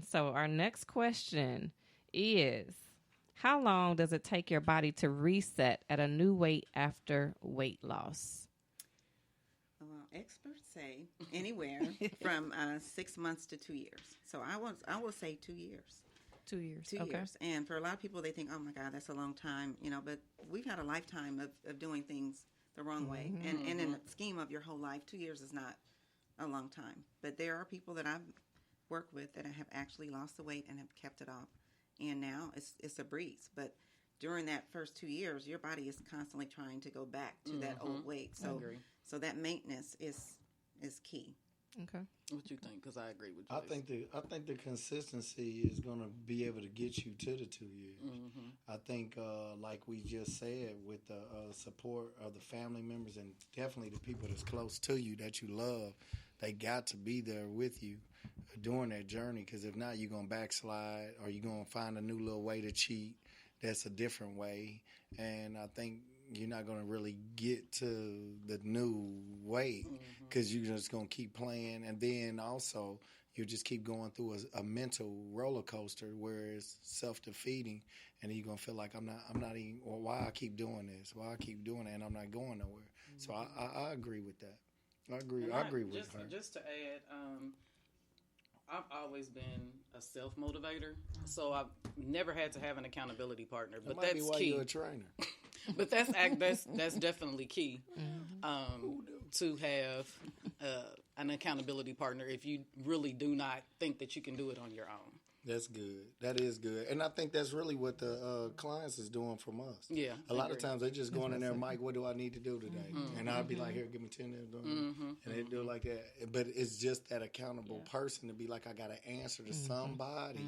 And so our next question is, how long does it take your body to reset at a new weight after weight loss? Well, experts say anywhere from 6 months to 2 years. So I will say 2 years. 2 years. 2 years. And for a lot of people, they think, oh my God, that's a long time, but we've had a lifetime of doing things the wrong way. And in the scheme of your whole life, 2 years is not a long time. But there are people that I've worked with that have actually lost the weight and have kept it off. And now it's a breeze. But during that first 2 years, your body is constantly trying to go back to that old weight. So that maintenance is key. Okay. What you think? Because I agree with you. I think the consistency is going to be able to get you to the 2 years. I think, like we just said, with the support of the family members and definitely the people that's close to you that you love, they got to be there with you during that journey. Because if not, you're going to backslide or you're going to find a new little way to cheat. That's a different way. And I think you're not going to really get to the new weight because you're just going to keep playing. And then also you just keep going through a mental roller coaster where it's self-defeating. And you're going to feel like I'm not even, or why I keep doing this, why I keep doing it, and I'm not going nowhere. So I agree with that. I agree with her. Just to add, I've always been a self-motivator, so I've never had to have an accountability partner. But that's why key. You're a trainer. But that's definitely key to have an accountability partner if you really do not think that you can do it on your own. That's good. That is good. And I think that's really what the clients is doing from us. Yeah. A lot of times they just going in there, Mike, what do I need to do today? And I'll be like, here, give me 10 minutes. And they do it like that. But it's just that accountable person to be like, I got to answer to somebody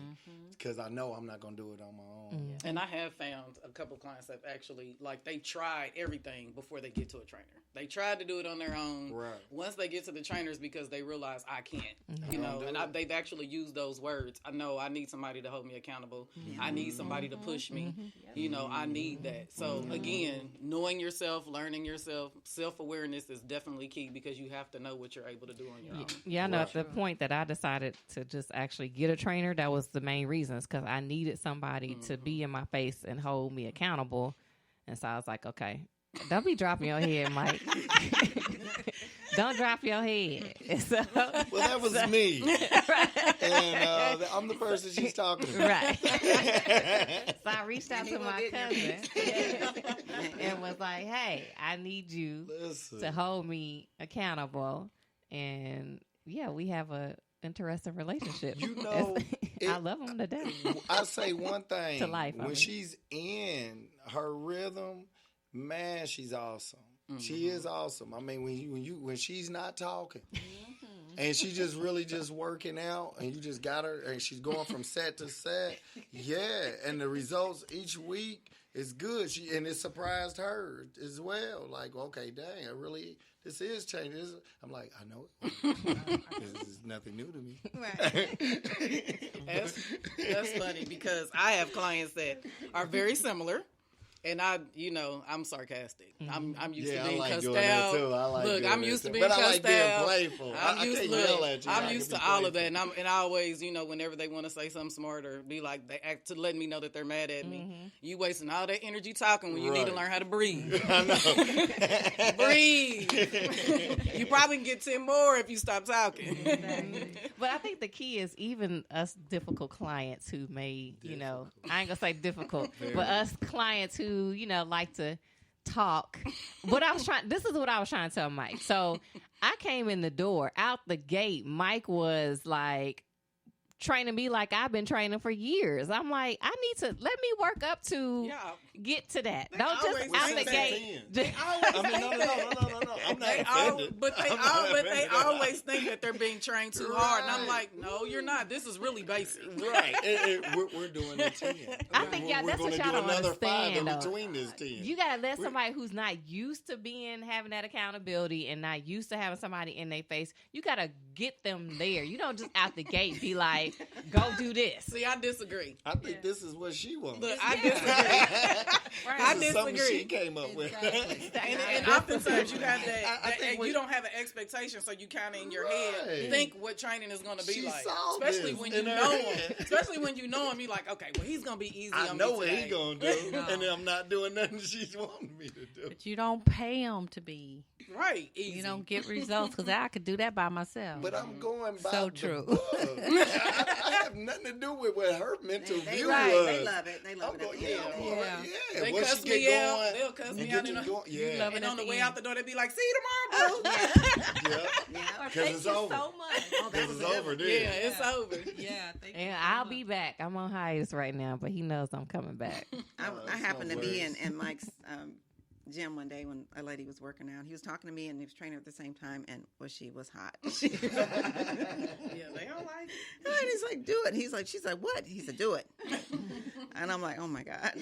because I know I'm not going to do it on my own. And I have found a couple clients that actually, like, they tried everything before they get to a trainer. They tried to do it on their own. Right. Once they get to the trainers, because they realize I can't, they've actually used those words. I know I need somebody to hold me accountable. I need somebody to push me. I need that. So again, knowing yourself, learning yourself, self-awareness is definitely key because you have to know what you're able to do on your own. Yeah, I know at the point that I decided to just actually get a trainer, that was the main reason, because I needed somebody to be in my face and hold me accountable. And so I was like, okay, don't be dropping your head, Mike. Don't drop your head. So, well, that was me. Right. And I'm the person she's talking to. Right. So I reached out to my cousin and was like, hey, I need you to hold me accountable. And, yeah, we have a interesting relationship. I love him to death. I say one thing. To life. When she's in her rhythm, man, she's awesome. She is awesome. I mean, when she's not talking, and she's just really just working out, and you just got her, and she's going from set to set, and the results each week is good. And it surprised her as well. Like, okay, dang, this is changing. I'm like, I know it. This is nothing new to me. Right. That's funny because I have clients that are very similar. And I'm sarcastic. I'm used to being cussed out. Look, I'm used to being cussed out. I like being playful. I'm used to all of that. And I always, whenever they want to say something smart or be like, they act to let me know that they're mad at me. You wasting all that energy talking when you need to learn how to breathe. I know. Breathe. You probably can get 10 more if you stop talking. But I think the key is even us difficult clients who may, I ain't going to say difficult, but us clients who, like to talk. This is what I was trying to tell Mike. So I came in the door, out the gate, Mike was like training me like I've been training for years. I'm like, I need to, let me work up to get to that. Don't just out the gate. No. I'm not offended. But they always think that they're being trained too hard. And I'm like, no, you're not. This is really basic. Right. We're doing a 10. I think that's what y'all don't understand. In between this 10. You got to let somebody who's not used to having that accountability and not used to having somebody in their face, you got to get them there. You don't just out the gate be like, say, go do this. See, I disagree. I think this is what she wants. Look, I disagree. I This is something disagree. she came up with. And oftentimes you have that think you don't have an expectation, so you kind of in your head think what training is going to be She like. saw Especially this when in you her know head. him. Especially when you know him, you're like, okay, well, he's going to be easy I on know me what today. he gonna do, and then I'm not doing nothing she's wanting me to do. But you don't pay them to be. Right, easy. You don't get results because I could do that by myself. But I'm going by So the true. book. I have nothing to do with what her mental view Right, was. they love it. They love I'm it. going, yeah. They Once cuss you get me out. going, They'll cuss you me get out. to And, go, yeah. and on the way end. out the door, they be like, see you tomorrow, boo. Yeah. Yeah. Because it's over. so much. Oh, that Because was it's a good over one. there. Yeah, it's over. Yeah, thank you And so I'll much. be back. I'm on hiatus right now, but he knows I'm coming back. I that's happened no to be worries. in Mike's gym one day when a lady was working out. He was talking to me and he was training at the same time, and she was hot. Yeah, they don't like it. And he's like, do it. He's like, she's like, what? He said, do it. And I'm like, oh my God,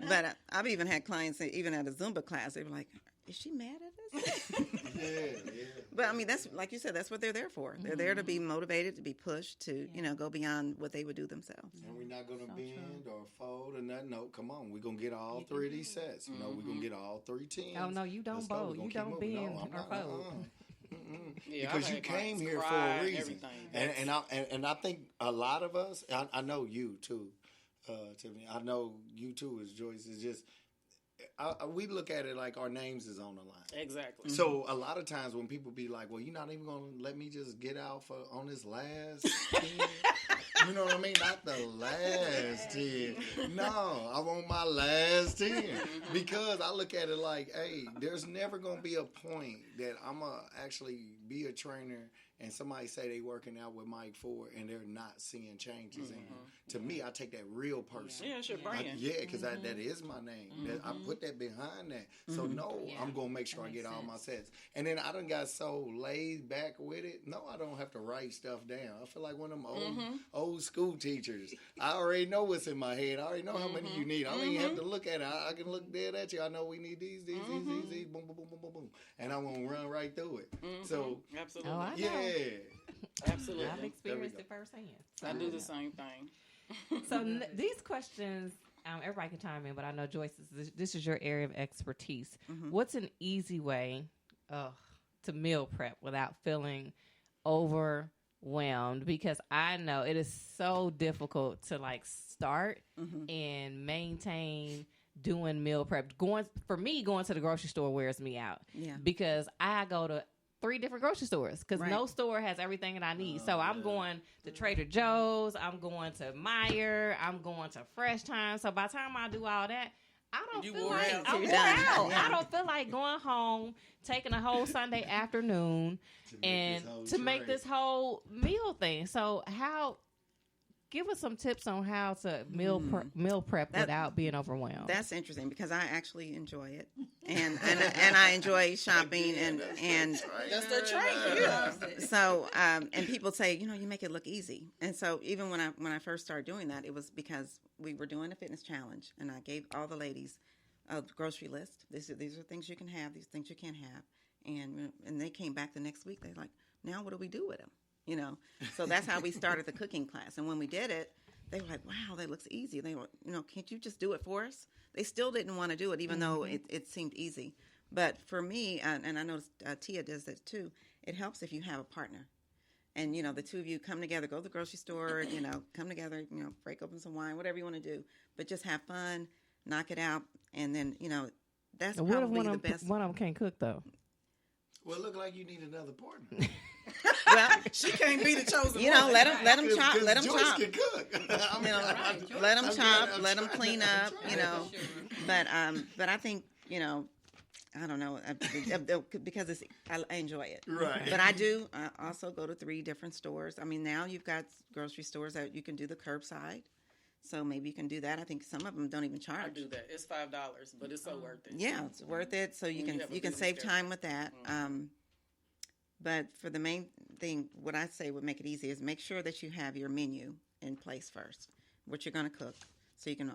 But I've even had clients, even at a Zumba class, they were like, is she mad at us? Yeah. But I mean, that's like you said, that's what they're there for. They're there to be motivated, to be pushed, to go beyond what they would do themselves. And we're not going to bend or fold or nothing. No, come on. We're going to get all three of these sets. We're going to get all 3 tens. Oh, no, you don't Let's go. bowl. We're gonna You keep don't moving. bend No, I'm or not. fold. Yeah, Because I've you had came clients here for cry, a reason. everything. And I think a lot of us, I know you too, Tiffany. I know you too, as Joyce. Is just, we look at it like our names is on the line. Exactly. So a lot of times when people be like, well, you're not even going to let me just get out on this last 10. You know what I mean? Not the last 10. No, I want my last 10. Because I look at it like, hey, there's never going to be a point that I'm going to actually be a trainer and somebody say they working out with Mike Ford and they're not seeing changes in him. To me, I take that real person. Yeah, it's your brand. Because that is my name. I put that behind that. So, no, I'm going to make sure I get all my sets. And then I done got so laid back with it. No, I don't have to write stuff down. I feel like one of them old school teachers. I already know what's in my head. I already know how many you need. I don't even have to look at it. I can look dead at you. I know we need these, these, boom, boom, boom, boom, boom. And I'm going to run right through it. So, Absolutely. Oh, I know. yeah. Absolutely. I've experienced it firsthand. So I do the same thing. So these questions, everybody can chime in, but I know Joyce, this is your area of expertise. What's an easy way to meal prep without feeling overwhelmed? Because I know it is so difficult to start and maintain doing meal prep. Going to the grocery store wears me out. Yeah. Because I go to 3 different grocery stores because no store has everything that I need. So I'm going to Trader Joe's, I'm going to Meijer, I'm going to Fresh Time. So by the time I do all that, I don't feel like I'm worn out. Yeah. I don't feel like going home, taking a whole Sunday afternoon to make this whole meal thing. So give us some tips on how to meal prep without being overwhelmed. That's interesting because I actually enjoy it, and I enjoy shopping and That's their training. so and people say you make it look easy, and so even when I first started doing that, it was because we were doing a fitness challenge, and I gave all the ladies a grocery list. These are things you can have, these things you can't have, and they came back the next week. They're like, now what do we do with them? So that's how we started the cooking class. And when we did it, they were like, wow, that looks easy. They were, can't you just do it for us? They still didn't want to do it, even though it seemed easy. But for me, and I noticed Tia does this too, it helps if you have a partner. And, the two of you come together, go to the grocery store, come together, break open some wine, whatever you want to do. But just have fun, knock it out. And then, that's probably the best. One of them can't cook, though. Well, it look like you need another partner. Well, She can't be the chosen one. let them chop, let them Joyce chop. can cook. Let them chop, let them clean up, But I think, I don't know, because I enjoy it. Right. But I also go to 3 different stores. I mean, now you've got grocery stores that you can do the curbside. So maybe you can do that. I think some of them don't even charge. I do that. It's $5, but it's so worth it. Yeah, it's worth it. So you can busy save schedule. time with that. But for the main thing, what I say would make it easy is make sure that you have your menu in place first, what you're going to cook, so you can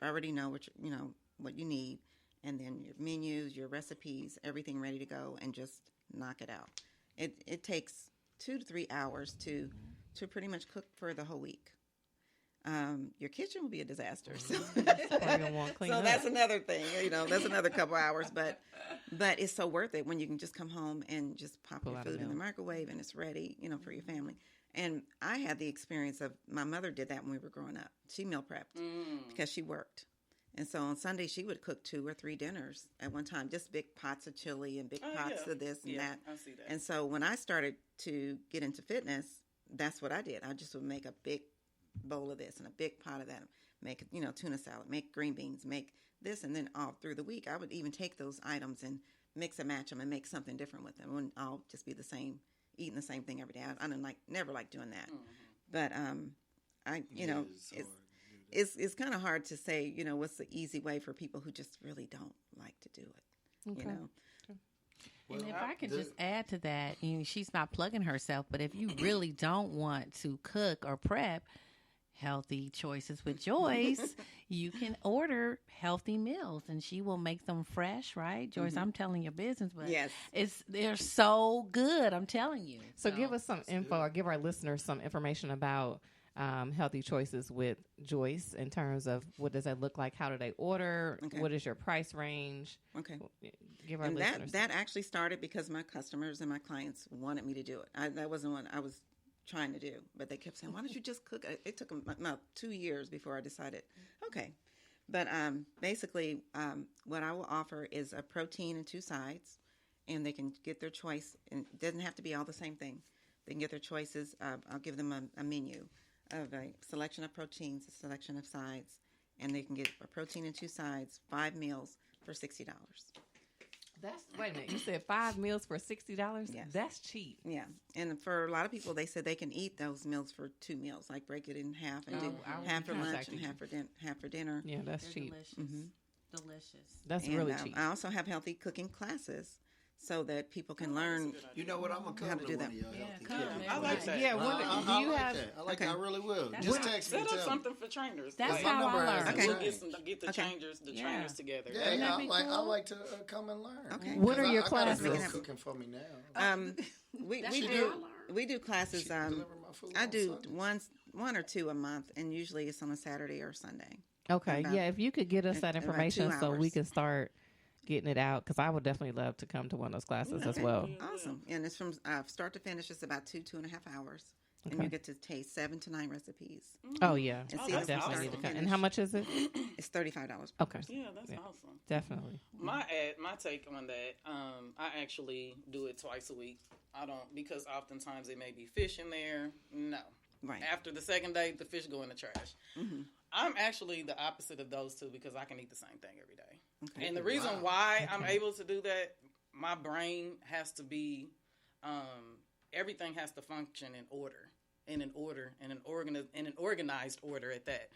already know what you need, and then your menus, your recipes, everything ready to go, and just knock it out. It takes 2 to 3 hours to to pretty much cook for the whole week. Your kitchen will be a disaster. So, So that's another thing, that's another couple hours, but it's so worth it when you can just come home and just pop your food in the microwave and it's ready, for your family. And I had the experience of my mother did that when we were growing up. She meal prepped because she worked. And so on Sunday, she would cook 2 or 3 dinners at one time, just big pots of chili and big pots of this and that. I see that. And so when I started to get into fitness, that's what I did. I just would make a big bowl of this and a big pot of that. Make, tuna salad, make green beans, make this. And then all through the week, I would even take those items and mix and match them and make something different with them. It wouldn't all just be the same, eating the same thing every day. I didn't never like doing that. But, it's kind of hard to say, what's the easy way for people who just really don't like to do it, Okay. And if I could just add to that, she's not plugging herself, but if you really don't want to cook or prep, Healthy Choices with Joyce, you can order healthy meals and she will make them fresh, right? Joyce, I'm telling your business, but yes, they're so good, I'm telling you. So give us some info or give our listeners some information about Healthy Choices with Joyce in terms of what does that look like? How do they order? Okay. What is your price range? Okay. Give our and listeners. that actually started because my customers and my clients wanted me to do it. That wasn't what I was trying to do, but they kept saying, why don't you just cook? It took them about 2 years before I decided, okay. But basically, what I will offer is a protein in 2 sides, and they can get their choice. And it doesn't have to be all the same thing. They can get their choices. I'll give them a menu of a selection of proteins, a selection of sides, and they can get a protein in 2 sides, 5 meals for $60. Wait a minute. You said 5 meals for $60? Yes. That's cheap. Yeah, and for a lot of people, they said they can eat those meals for 2 meals, like break it in half and do half for lunch and half for dinner. Yeah, that's They're cheap. delicious. Delicious. That's And, really cheap. I also have healthy cooking classes so that people can learn. You know what? I'm gonna come How to to do one that. of your Yeah, healthy come. cooking. I like that. Yeah, do you like have? that. I like Okay. that. I really will. That's Just fine. text me. Set up Tell me. something for trainers. That's Like, how I number learned. Okay. We'll get the Okay. trainers together. Yeah, Wouldn't that be I cool? like to come and learn. Okay. What are your I got a classes? girl cooking for me now. We That's we how do I learned. we do classes. She deliver my food I on do Sundays. one or 2 a month, and usually it's on a Saturday or Sunday. Okay, about- yeah. If you could get us that about 2 information so we hours. can start getting it out, because I would definitely love to come to one of those classes as Okay. well. Awesome, and it's from start to finish. It's about 2.5 hours, and Okay. you get to taste 7 to 9 recipes. Oh yeah, And see I the that's definitely awesome. need to come. finish. And how much is it? It's $35. Okay, Yeah, that's Yeah. awesome. definitely. My take on that, I actually do it twice a week. I don't, because oftentimes it may be fish in there. No. Right. After the second day, the fish go in the trash. I'm actually the opposite of those two because I can eat the same thing every day. Okay. And the reason why I'm able to do that, my brain has to be, everything has to function in an organized order at that.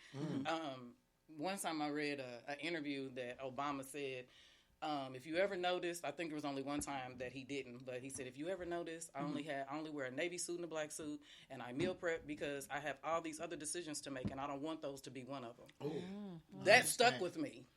One time I read an interview that Obama said, if you ever noticed, I think it was only one time that he didn't, but he said, if you ever notice, I only wear a navy suit and a black suit, and I meal prep because I have all these other decisions to make, and I don't want those to be one of them. That stuck with me.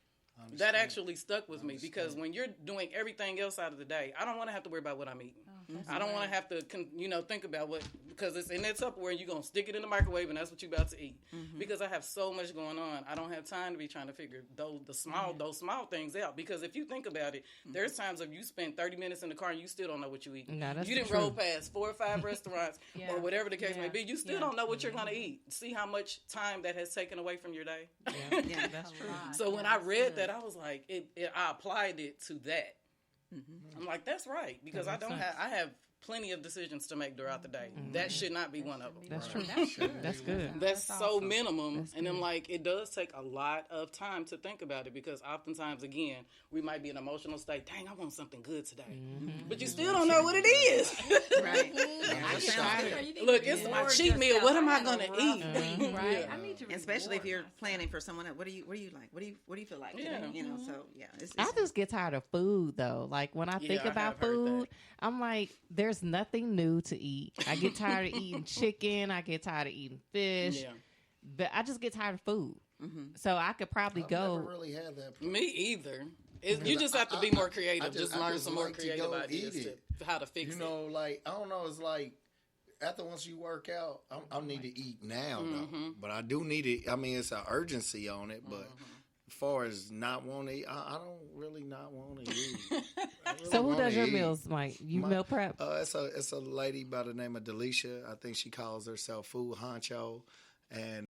That actually stuck with me because when you're doing everything else out of the day, I don't want to have to worry about what I'm eating. I don't want to have to, think about what, because it's in that Tupperware, you're going to stick it in the microwave and that's what you're about to eat. Because I have so much going on, I don't have time to be trying to figure those small things out. Because if you think about it, there's times if you spend 30 minutes in the car and you still don't know what you eat. No, that's you didn't the roll truth. past 4 or 5 restaurants or whatever the case may be. You still don't know what you're going to eat. See how much time that has taken away from your day? Yeah, That's true. So when I read that, I was like, I applied it to that. I'm like, that's right, because I have plenty of decisions to make throughout the day. That should not be one of them. That's true. That's good. That's so minimum, and then it does take a lot of time to think about it because oftentimes, again, we might be in an emotional state. Dang, I want something good today, but you still don't know what it is. right. Look, it's my cheat meal. What am I gonna eat? Right? I need to Especially if reward you're myself. planning for someone else. What do you like? What do you feel like today? Yeah. So yeah. I just get tired of food though. Like when I think I about have heard food, that. I'm like, there's nothing new to eat. I get tired of eating chicken. I get tired of eating fish. Yeah. But I just get tired of food. So I could probably I've go. never really had that problem. Me either. You just have to be more creative. I Just learn just some more like to creative go ideas eat it. to how to fix it. I don't know. It's like after once you work out, I need to eat now, though. But I do need it. I mean, it's an urgency on it, but as far as not wanting to eat, I don't really not want to eat. Really so who does your meals, Mike? You meal prep? It's a lady by the name of Delisha. I think she calls herself Food Honcho. And